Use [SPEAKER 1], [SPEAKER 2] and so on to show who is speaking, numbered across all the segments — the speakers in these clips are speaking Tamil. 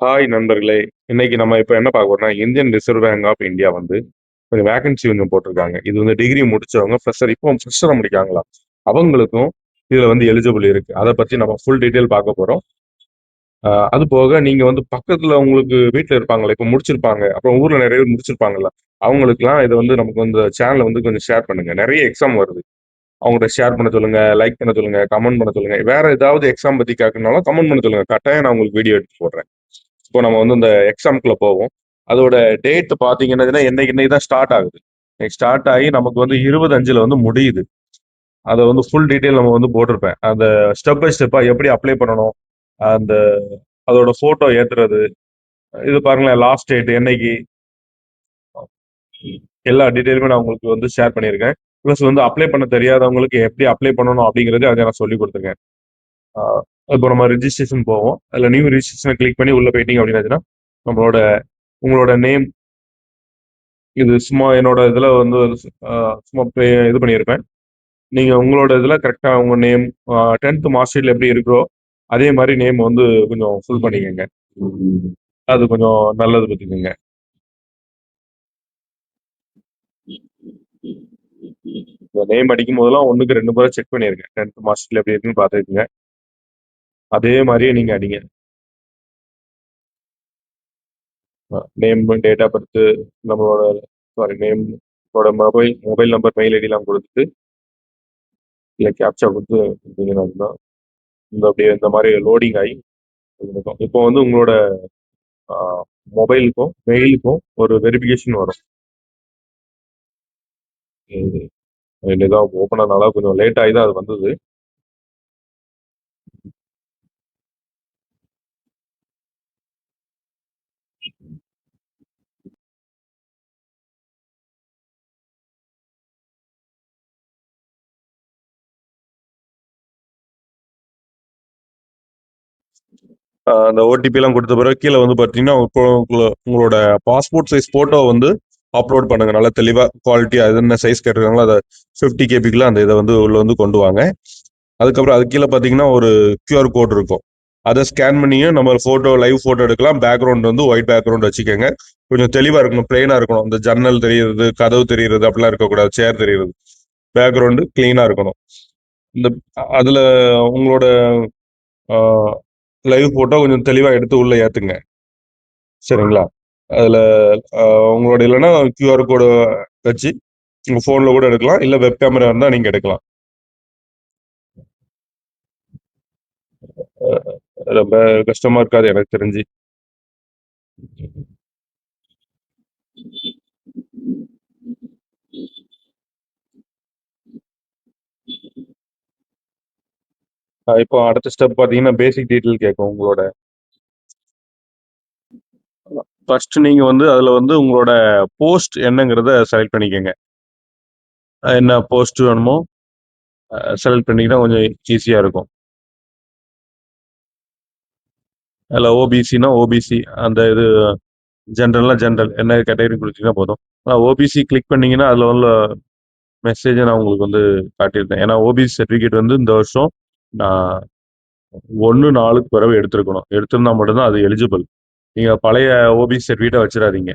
[SPEAKER 1] ஹாய் நண்பர்களே! இன்னைக்கு நம்ம இப்ப என்ன பார்க்க போறோம்னா, Indian Reserve Bank of India வந்து கொஞ்சம் வேக்கன்சி கொஞ்சம் போட்டிருக்காங்க. இது வந்து டிகிரி முடிச்சவங்க ஃப்ரெஷரா முடிக்கிறாங்களாம். அவங்களுக்கும் இதுல வந்து எலிஜிபிள் இருக்கு. அத பத்தி நம்ம ஃபுல் டீட்டெயில் பார்க்க போறோம். அது போக நீங்க வந்து பக்கத்துல உங்களுக்கு வீட்ல இருப்பாங்கல்ல, இப்ப முடிச்சிருப்பாங்க. அப்புறம் ஊர்ல நெறைய பேர் முடிச்சிருப்பாங்கல்ல. அவங்களுக்கெல்லாம் இத வந்து நமக்கு வந்து சேனல வந்து கொஞ்சம் ஷேர் பண்ணுங்க. நெறைய எக்ஸாம் வருது. அவங்கட்ட ஷேர் பண்ண சொல்லுங்க, லைக் பண்ண சொல்லுங்க, கமெண்ட் பண்ண சொல்லுங்க. வேற ஏதாவது எக்ஸாம் பத்தி கேட்கணும்னாலும் கமெண்ட் பண்ண சொல்லுங்க. கட்டாயம் நான் உங்களுக்கு வீடியோ எடுத்து போடுறேன். இப்போ நம்ம வந்து இந்த எக்ஸாம்க்குள்ள போவோம். அதோட டேட் பார்த்தீங்கன்னா, இன்னைக்கு இன்னைக்கு தான் ஸ்டார்ட் ஆகுது. இன்னைக்கு ஸ்டார்ட் ஆகி நமக்கு வந்து 25ல வந்து முடியுது. அத வந்து ஃபுல் டீட்டெயில் நம்ம வந்து போட்டிருப்பேன். அந்த ஸ்டெப் பை ஸ்டெப்பா எப்படி அப்ளை பண்ணணும்? அந்த அதோட ஃபோட்டோ ஏத்துறது. இது பாருங்களேன் லாஸ்ட் டேட் என்னைக்கு? எல்லா டீட்டெயிலுமே நான் உங்களுக்கு வந்து ஷேர் பண்ணியிருக்கேன். பிளஸ் வந்து அப்ளை பண்ண தெரியாதவங்களுக்கு எப்படி அப்ளை பண்ணணும் அப்படிங்கிறது அத நான் சொல்லிக் குடுத்துருக்கேன். ஆ இப்போ நம்ம ரிஜிஸ்ட்ரேஷன் போவோம். அதுல நியூ ரிஜிஸ்ட்ரேஷன கிளிக் பண்ணி உள்ள போயிட்டீங்க அப்படின்னாச்சுன்னா, நம்மளோட உங்களோட நேம் இது சும்மா என்னோட இதுல வந்து சும்மா இது பண்ணியிருப்பேன். நீங்க உங்களோட இதுல கரெக்ட்டா உங்க நேம் 10th மார்க் ஷீட்ல எப்படி இருக்கோ, அதே மாரி நேம் வந்து கொஞ்சம் ஃபில் பண்ணிக்கங்க. அது கொஞ்சம் நல்லது பாத்துக்கங்க. இந்த நேம் அடிக்கும் போதெல்லாம் 1க்கு 2 முறை செக் பண்ணிருங்க. 10th மார்க் ஷீட்ல எப்படி இருக்குன்னு பாத்துக்கங்க. அதே மாரியே நீங்க அடிங்க. நேம், டேட் ஆஃப் பர்த், நம்மளோட name, mobile mobile number, mail ஐடிலாம் குடுத்துட்டு, இல்ல கேப்ச்சா குடுத்து குடுத்தீங்கன்னா தான் இந்த அப்படியே இந்த மாரி லோடிங் ஆயி இது இருக்கும். இப்போ வந்து உங்களோட ஆ மொபைலுக்கும், மெயிலுக்கும் ஒரு வெரிஃபிகேஷன் வரும். இது இனிதான் ஓப்பன் ஆனால கொஞ்சம் லேட் ஆயி தான் அது வந்தது. அந்த ஓடிபிலாம் குடுத்த பிறகு கீழ வந்து பார்த்தீங்கன்னா, இப்போ உங்களோட பாஸ்போர்ட் சைஸ் ஃபோட்டோ வந்து அப்லோட் பண்ணுங்க. நல்லா தெளிவா குவாலிட்டியா அது என்ன சைஸ் கேட்டிருக்காங்களோ அத 50 கேபிக்குள்ள அந்த இத வந்து உள்ள வந்து கொண்டு வாங்க. அதுக்கப்புறம் அதுக்கு கீழ பார்த்தீங்கன்னா, ஒரு கியூஆர் கோட் இருக்கும். அத ஸ்கேன் பண்ணியும் நம்ம லைவ் ஃபோட்டோ எடுக்கலாம். பேக்கிரவுண்ட் வந்து ஒயிட் பேக்கிரவுண்ட் வச்சுக்கங்க. கொஞ்சம் தெளிவா இருக்கணும். பிளெயினா இருக்கணும். இந்த ஜன்னல் தெரியிறது, கதவு தெரியிறது அப்படிலாம் இருக்கக்கூடாது. சேர் தெரியிறது. பேக்கிரவுண்ட் கிளீனா இருக்கணும். இந்த அதுல உங்களோட ஆ லைவ் ஃபோட்டோ கொஞ்சம் தெளிவா எடுத்து உள்ள ஏத்துங்க. சரிங்களா? அதுல அ உங்களோட இல்லன்னா கியூஆர் கோடு வச்சு உங்க ஃபோன்ல கூட எடுக்கலாம். இல்ல வெப் கேமரா இருந்தா நீங்க எடுக்கலாம். அ ரொம்ப கஷ்டமா இருக்காது எனக்கு தெரிஞ்சு. இப்போ அடுத்த ஸ்டெப் பார்த்தீங்கன்னா, பேசிக் டீட்டெயில் கேட்கும் உங்களோட. ஃபர்ஸ்ட் நீங்க வந்து அதுல வந்து உங்களோட போஸ்ட் என்னங்கிறத செலக்ட் பண்ணிக்கங்க. என்ன போஸ்ட் வேணுமோ செலக்ட் பண்ணீங்கன்னா கொஞ்சம் ஈஸியா இருக்கும். அதுல ஓபிசின்னா ஓபிசி அந்த இது ஜெனரல்னா ஜெனரல் என்ன கேட்டகரி குடுத்தீங்கன்னா போதும். ஓபிசி கிளிக் பண்ணீங்கன்னா, அதுல உள்ள மெசேஜ நான் உங்களுக்கு வந்து காட்டியிருந்தேன். ஏன்னா ஓபிசி சர்டிஃபிகேட் வந்து இந்த வருஷம் நான் 1/4க்கு பிறகு எடுத்திருக்கணும். எடுத்திருந்தா மட்டும் தான் அது எலிஜிபிள். நீங்க பழைய ஓபிசி சர்டிஃபிகேட்ட வச்சிராதீங்க.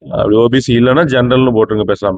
[SPEAKER 1] அப்படி ஓபிசி இல்லன்னா ஜெனரல்னு போட்டுருங்க பேசாம.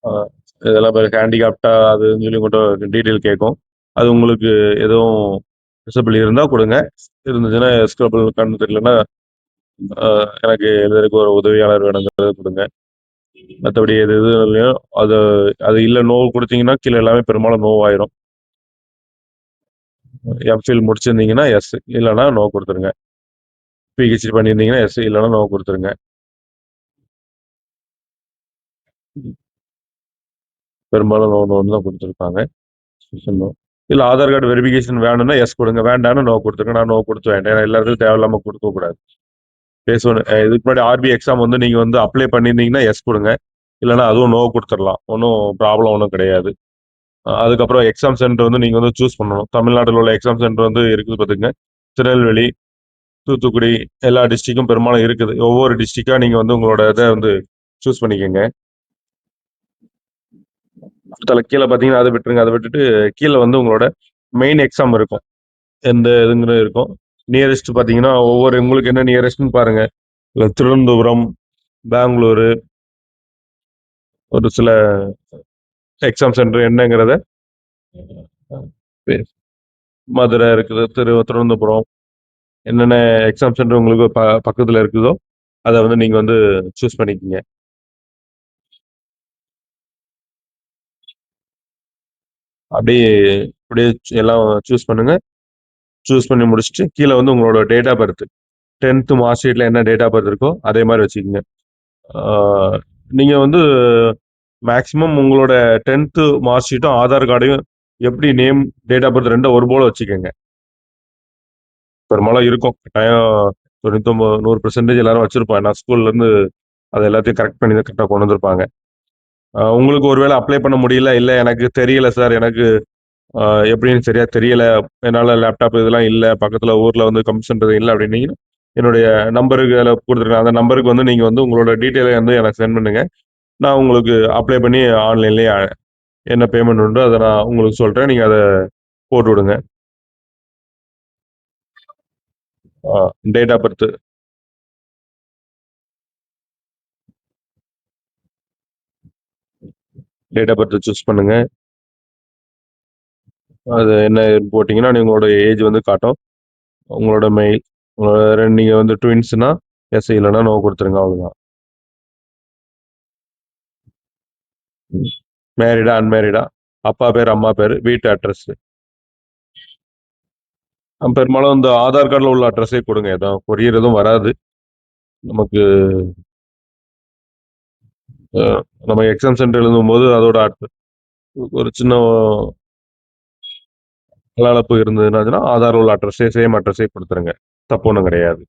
[SPEAKER 1] அ இதெல்லாம் ஹேண்டிகேப்ட்டா அதுன்னு சொல்லி உங்கள்ட்ட டீட்டெயில் கேட்கும். அது உங்களுக்கு எதுவும் டிசபிள் இருந்தா குடுங்க. இருந்துச்சுன்னா எஸ்கேபிள் கண்ணு தெரியலன்னா, அ எனக்கு எழுதுறதுக்கு ஒரு உதவியாளர் வேணுங்கிறத குடுங்க. மத்தபடி எது எது இல்லையோ அது அது இல்ல நோ குடுத்தீங்கன்னா, கீழ எல்லாமே பெரும்பாலும் நோ ஆயிரும். எம்ஃபில் முடிச்சிருந்தீங்கன்னா எஸ். இல்லன்னா நோ குடுத்துருங்க. பிஹெச்டி பண்ணியிருந்தீங்கன்னா எஸ். இல்லன்னா நோ குடுத்துருங்க. பெரும்பாலும் நோ நோன்னு தான் குடுத்துருப்பாங்க. நோ. இல்ல ஆதார் கார்டு வெரிஃபிகேஷன் வேணும்னா எஸ் குடுங்க. வேண்டாம்னா நோ குடுத்துருங்க. நான் நோ குடுத்து வேண்டேன். ஏன்னா எல்லா இடத்துலயும் தேவையில்லாம குடுக்கக் கூடாது. பேசணும். இதுக்கு முன்னாடி ஆர்பி எக்ஸாம் வந்து நீங்க வந்து அப்ளை பண்ணியிருந்தீங்கன்னா எஸ் குடுங்க. இல்லன்னா அதுவும் நோ குடுத்துறலாம். ஒண்ணும் ப்ராப்ளம் ஒண்ணும் கிடையாது. அதுக்கப்புறம் எக்ஸாம் சென்டர் வந்து நீங்க வந்து சூஸ் பண்ணணும். தமிழ்நாட்டுல உள்ள எக்ஸாம் சென்டர் வந்து இருக்குது பாத்துக்கங்க. திருநெல்வேலி, தூத்துக்குடி எல்லா டிஸ்ட்ரிக்டும் பெரும்பாலும் இருக்குது. ஒவ்வொரு டிஸ்ட்ரிக்டா நீங்க வந்து உங்களோட இத வந்து சூஸ் பண்ணிக்கங்க. அதில கீழ பார்த்தீங்கன்னா, அத விட்டுருங்க. அத விட்டுட்டு கீழ வந்து உங்களோட மெயின் எக்ஸாம் இருக்கும். எந்த இதுங்கிறது இருக்கும். நியரஸ்ட் பார்த்தீங்கன்னா, ஒவ்வொரு உங்களுக்கு என்ன நியரஸ்ட்ன்னு பாருங்க. இல்ல திருவனந்தபுரம், பெங்களூரு ஒரு சில எக்ஸாம் சென்டர் என்னங்கிறத மதுரை இருக்குது, திருவனந்தபுரம் என்னென்ன எக்ஸாம் சென்டர் உங்களுக்கு பக்கத்துல இருக்குதோ, அத வந்து நீங்க வந்து சூஸ் பண்ணிக்கங்க. அப்படியே அப்படியே எல்லாம் சூஸ் பண்ணுங்க. சூஸ் பண்ணி முடிச்சுட்டு, கீழ வந்து உங்களோட date of birth 10th mark ஷீட்ல என்ன டேட் ஆஃப் பர்த் இருக்கோ, அதே மாரி வச்சுக்கங்க. ஆ நீங்க வந்து மேக்ஸிமம் உங்களோட 10th மார்க் ஷீட்டும், ஆதார் கார்டையும் எப்படி நேம், டேட் ஆஃப் பர்த் 2ம் ஒரு போல வச்சுக்கங்க. பெரும்பாலும் இருக்கும். கட்டாயம் 99 100% எல்லாரும் வச்சிருப்போம். ஏன்னா ஸ்கூல்ல இருந்து அது எல்லாத்தையும் கரெக்ட் பண்ணி தான் கரெக்ட்டா கொண்டு வந்திருப்பாங்க. உங்களுக்கு ஒரு வேள அப்ளை பண்ண முடியல, இல்ல எனக்கு தெரியல சார், எனக்கு அ எப்படின்னு சரியா தெரியல. என்னால லேப்டாப் இதெல்லாம் இல்ல. பக்கத்துல ஊர்ல வந்து கம்ப்யூட்டர் சென்டர் இல்ல அப்படின்னீங்கன்னா, என்னுடைய நம்பருக்கு அதில குடுத்துருக்கேன். அந்த நம்பருக்கு வந்து நீங்க வந்து உங்களோட டீட்டெயில வந்து எனக்கு சென்ட் பண்ணுங்க. நான் உங்களுக்கு அப்ளை பண்ணி ஆன்லைன்லயே என்ன பேமெண்ட் உண்டோ அத நான் உங்களுக்கு சொல்றேன். நீங்க அத போட்டு விடுங்க. ஆ date of birth date of birth choose பண்ணுங்க. அது என்ன போட்டீங்கன்னா, உங்களோட ஏஜ் வந்து காட்டும். உங்களோட மெயில், நீங்க வந்து ட்வின்ஸ்னா எஸ் இல்லன்னா நோ குடுத்துருங்க அவ்வளவுதான். மேரிடா, அன்மேரிடா, அப்பா பேரு, அம்மா பேரு, வீட்டு அட்ரஸ். பெரும்பாலும் இந்த ஆதார் கார்டுல உள்ள அட்ரஸே குடுங்க. கொரியர் எதுவும் வராது. நமக்கு அ நம்ம எக்ஸாம் சென்டர் எழுதும்போது அதோட ஒரு சின்ன கலகலப்பு இருந்ததுன்னாச்சுன்னா, ஆதார் உள்ள அட்ரஸே சேம் அட்ரஸே குடுத்துருங்க. தப்பு ஒண்ணும் கிடையாது.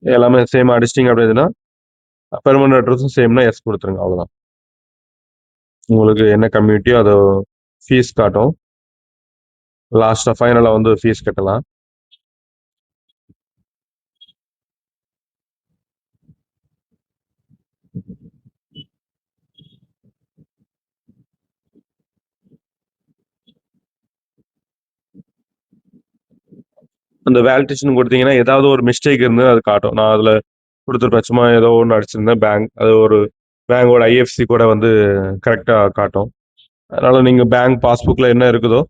[SPEAKER 1] எல்லாமே சேமா அடிச்சிட்டீங்க அப்படின்னா, பெர்மனன்ட் அட்ரஸும் சேம்னா எஸ் குடுத்துருங்க. அவ்வளவுதான். உங்களுக்கு என்ன கம்யூனிட்டியோ அத ஃபீஸ் காட்டும். லாஸ்ட்டா ஃபைனலா வந்து ஃபீஸ் கட்டலாம். அந்த வேலிடேஷன் குடுத்தீங்கன்னா, ஏதாவது ஒரு மிஸ்டேக் இருந்தா அது காட்டும். நான் அதுல குடுத்துருப்பேன். சும்மா ஏதோ ஒண்ணு அடிச்சிருந்தேன். அது ஒரு பேங்கோட ஐஎஃப்எஸ்சி கூட வந்து கரெக்ட்டா காட்டும். அதனால நீங்க பேங்க் பாஸ்புக்ல என்ன இருக்குதோ,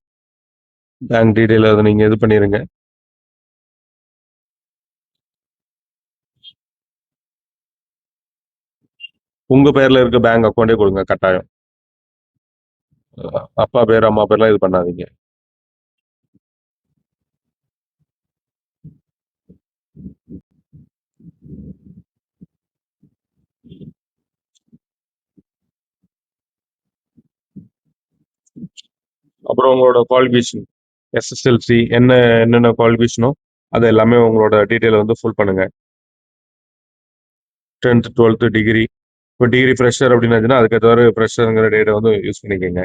[SPEAKER 1] பேங்க் டீட்டெயில் அத நீங்க இது பண்ணிருங்க. உங்க பேர்ல இருக்க பேங்க் அக்கவுண்டே குடுங்க கட்டாயம். அப்பா பேரு, அம்மா பேர்லாம் இது பண்ணாதீங்க. அப்புறம் உங்களோட குவாலிஃபிகேஷன் எஸ்எஸ்எல்சி என்னென்ன குவாலிஃபிகேஷனோ, அது எல்லாமே உங்களோட டீட்டெயில வந்து ஃபில் பண்ணுங்க. 10th, 12th degree. இப்போ டிகிரி ஃப்ரெஷர் அப்படின்னாச்சுன்னா, அதுக்கு ஏத்தாவாறு ஃப்ரெஷர்ங்கிற டேட்ட வந்து யூஸ் பண்ணிக்கங்க.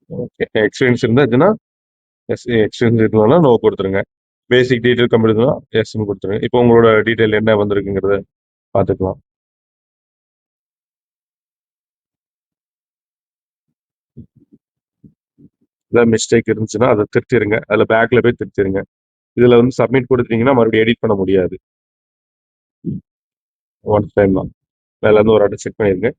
[SPEAKER 1] ஓகே. எக்ஸ்பீரியன்ஸ் இருந்தாச்சுன்னா, எஸ் எக்ஸ்பீரியன்ஸ் இருந்ததுனா நோ குடுத்துருங்க. பேசிக் டீட்டெயில் கம்ப்யூட்டர்னா எஸ்ன்னு குடுத்துருங்க. இப்போ உங்களோட டீட்டெயில் என்ன வந்திருக்குங்கிறத பார்த்துக்கலாம். ஏதாவது மிஸ்டேக் இருந்துச்சுன்னா, அத திருத்திருங்க. அதுல பேக்ல போய் திருத்திருங்க. இதுல வந்து சப்மிட் குடுத்தீங்கன்னா, மறுபடியும் எடிட் பண்ண முடியாது. ஒன்ஸ் டைம் தான். மேல இருந்து ஒரு வாட்டி செக் பண்ணிருங்க.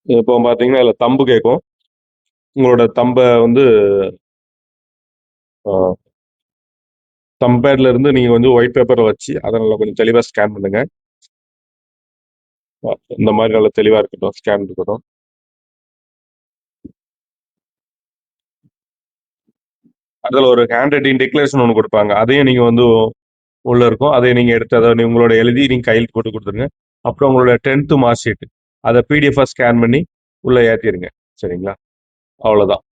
[SPEAKER 1] இப்போ பார்த்தீங்கன்னா, அதுல தம்பு கேட்கும். உங்களோட தம்ப வந்து அ தம்ப் பேட்ல இருந்து நீங்க வந்து ஒயிட் பேப்பர்ல வச்சு, அத நல்லா கொஞ்சம் தெளிவா ஸ்கேன் பண்ணுங்க. இந்த மாரி நல்லா தெளிவா இருக்கட்டும். ஸ்கேன் இருக்கட்டும். அதுல ஒரு ஹேண்ட் ரைட்டிங் டிக்ளரேஷன் ஒண்ணு குடுப்பாங்க. அதையும் நீங்க வந்து உள்ள இருக்கும். அதை நீங்க எடுத்து அத உங்களோட எழுதி நீங்க கையெழுத்து போட்டு குடுத்துருங்க. அப்புறம் உங்களோட 10th மார்க் ஷீட். அத பிடிஎஃப்பா ஸ்கேன் பண்ணி உள்ள ஏத்திருங்க. சரிங்களா? அவ்வளவுதான்.